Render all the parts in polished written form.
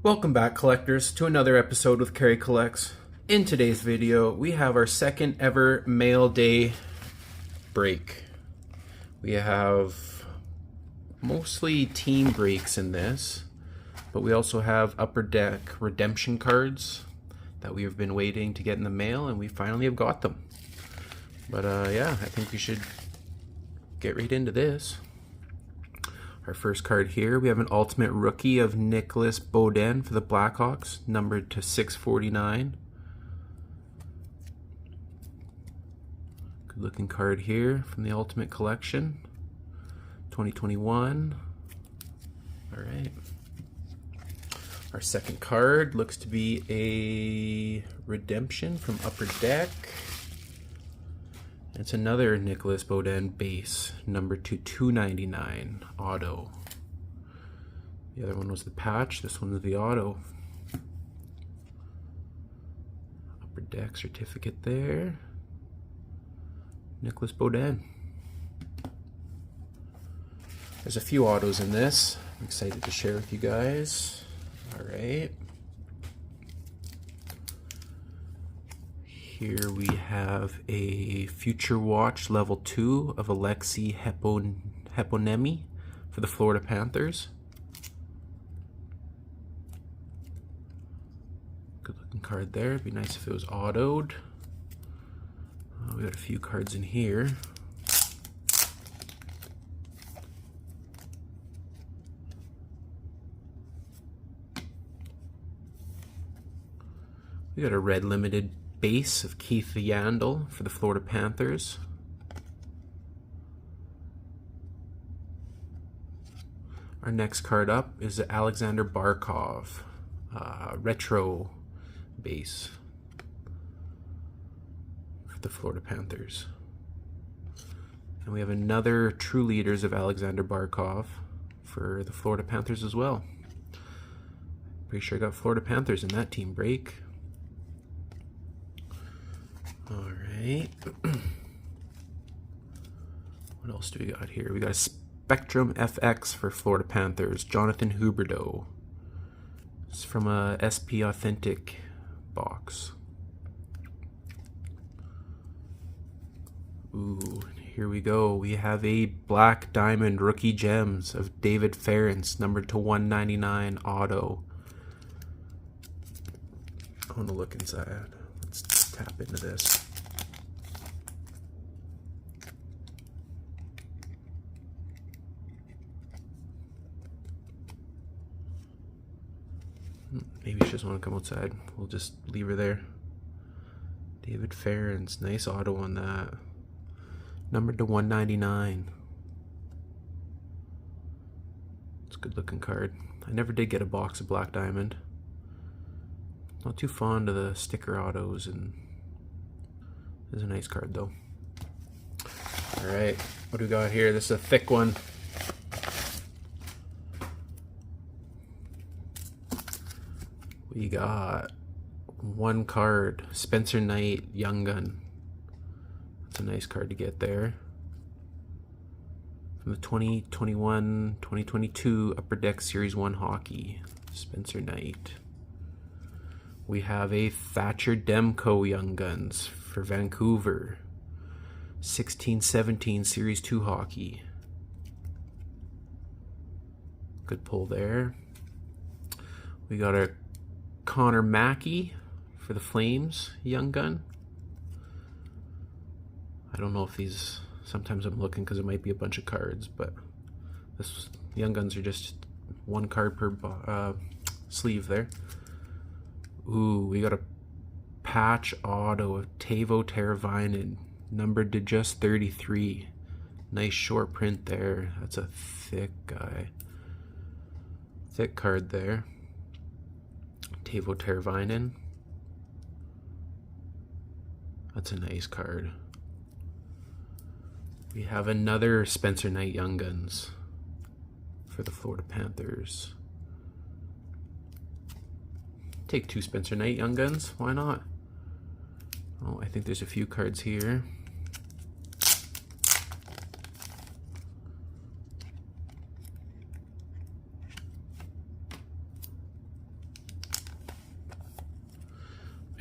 Welcome back, collectors, to another episode with Carey Collects. In today's video, we have our second ever mail day break. We have mostly team breaks in this, but we also have Upper Deck redemption cards that we have been waiting to get in the mail, and we finally have got them. But yeah, I think we should get right into this. Our first card here, we have an Ultimate Rookie of Nicholas Beaudin for the Blackhawks, numbered to 649. Good looking card here from the Ultimate Collection, 2021. All right. Our second card looks to be a redemption from Upper Deck. It's another Nicholas Beaudin base, number 299, auto. The other one was the patch, this one is the auto. Upper Deck certificate there. Nicholas Beaudin. There's a few autos in this. I'm excited to share with you guys. All right. Here we have a Future Watch level 2 of Alexei Heponemi for the Florida Panthers. Good looking card there. It'd be nice if it was autoed. We got a few cards in here. We got a red limited base of Keith Yandel for the Florida Panthers. Our next card up is the Alexander Barkov retro base for the Florida Panthers. And we have another True Leaders of Alexander Barkov for the Florida Panthers as well. Pretty sure I got Florida Panthers in that team break. Alright. What else do we got here? We got a Spectrum FX for Florida Panthers, Jonathan Huberdeau. It's from a SP Authentic box. Ooh, here we go. We have a Black Diamond Rookie Gems of David Ference, numbered to 199 auto. I want to look inside. Let's tap into this. Maybe she doesn't want to come outside. We'll just leave her there. David Ference, nice auto on that. Numbered to 199. It's a good looking card. I never did get a box of Black Diamond. Not too fond of the sticker autos, and this is a nice card though. Alright, what do we got here? This is a thick one. We got one card, Spencer Knight, Young Gun. That's a nice card to get there. From the 2021-2022 Upper Deck Series 1 Hockey, Spencer Knight. We have a Thatcher Demko Young Guns for Vancouver, 16-17 Series 2 Hockey. Good pull there. We got our Connor Mackey for the Flames Young Gun. I don't know if these, sometimes I'm looking because it might be a bunch of cards, but this Young Guns are just one card per sleeve there. Ooh, we got a patch auto of Teuvo Teravainen, numbered to just 33. Nice short print there. That's a thick guy. Thick card there. Teuvo Teravainen. That's a nice card. We have another Spencer Knight Young Guns for the Florida Panthers. Take two Spencer Knight Young Guns, why not? Oh, I think there's a few cards here.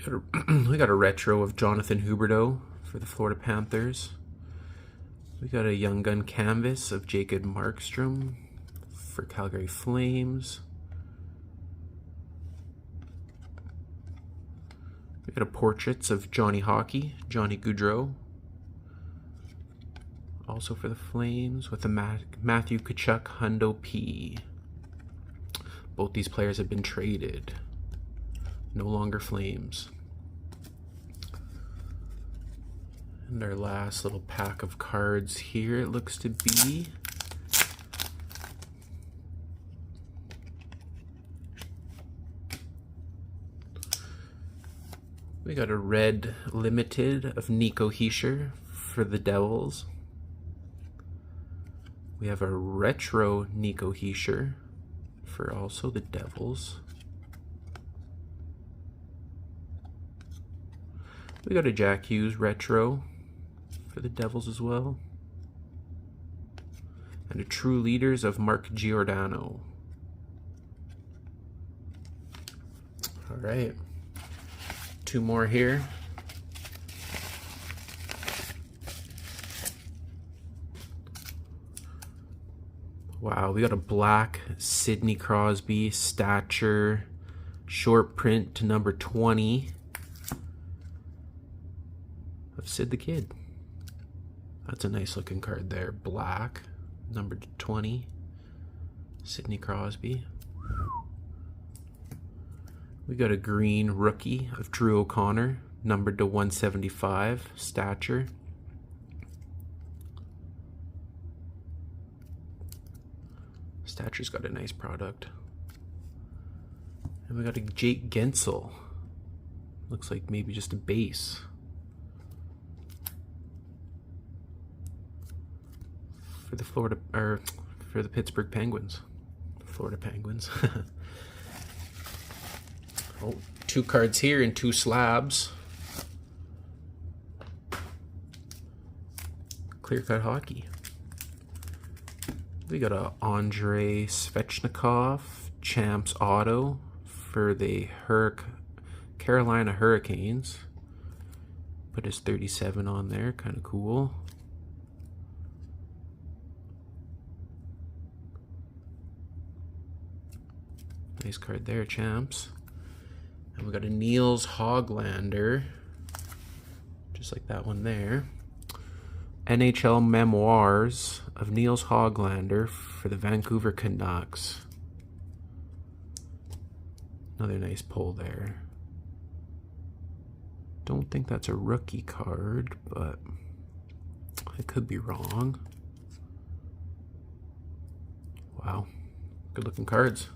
We got a retro of Jonathan Huberdeau for the Florida Panthers. We got a Young Gun canvas of Jacob Markstrom for Calgary Flames. We got a portraits of Johnny Hockey, Johnny Gaudreau, also for the Flames, with a Matthew Tkachuk Hundo P. Both these players have been traded. No longer Flames. And our last little pack of cards here, it looks to be we got a red limited of Nico Hischier for the Devils. We have a retro Nico Hischier for also the Devils. We got a Jack Hughes retro for the Devils as well. And a True Leaders of Mark Giordano. All right. Two more here. Wow, we got a black Sidney Crosby stature short print to number 20 of Sid the Kid. That's a nice looking card there. Black, number 20, Sidney Crosby. We got a green rookie of Drew O'Connor, numbered to 175, stature. Stature's got a nice product. And we got a Jake Gensel. Looks like maybe just a base. For the Florida, or for the Pittsburgh Penguins. Florida Penguins. Oh, two cards here and two slabs. Clear cut hockey. We got a Andrei Svechnikov Champs Auto for the Carolina Hurricanes. Put his 37 on there, kind of cool. Nice card there, Champs. And we got a Niels Hoglander, just like that one there. NHL Memoirs of Niels Hoglander for the Vancouver Canucks. Another nice pull there. Don't think that's a rookie card, but I could be wrong. Wow, good looking cards.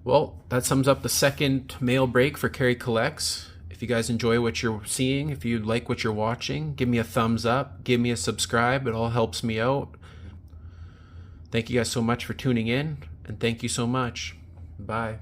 Well, that sums up the second mail break for Carey Collects. If you guys enjoy what you're seeing, if you like what you're watching, give me a thumbs up, give me a subscribe. It all helps me out. Thank you guys so much for tuning in, and thank you so much. Bye.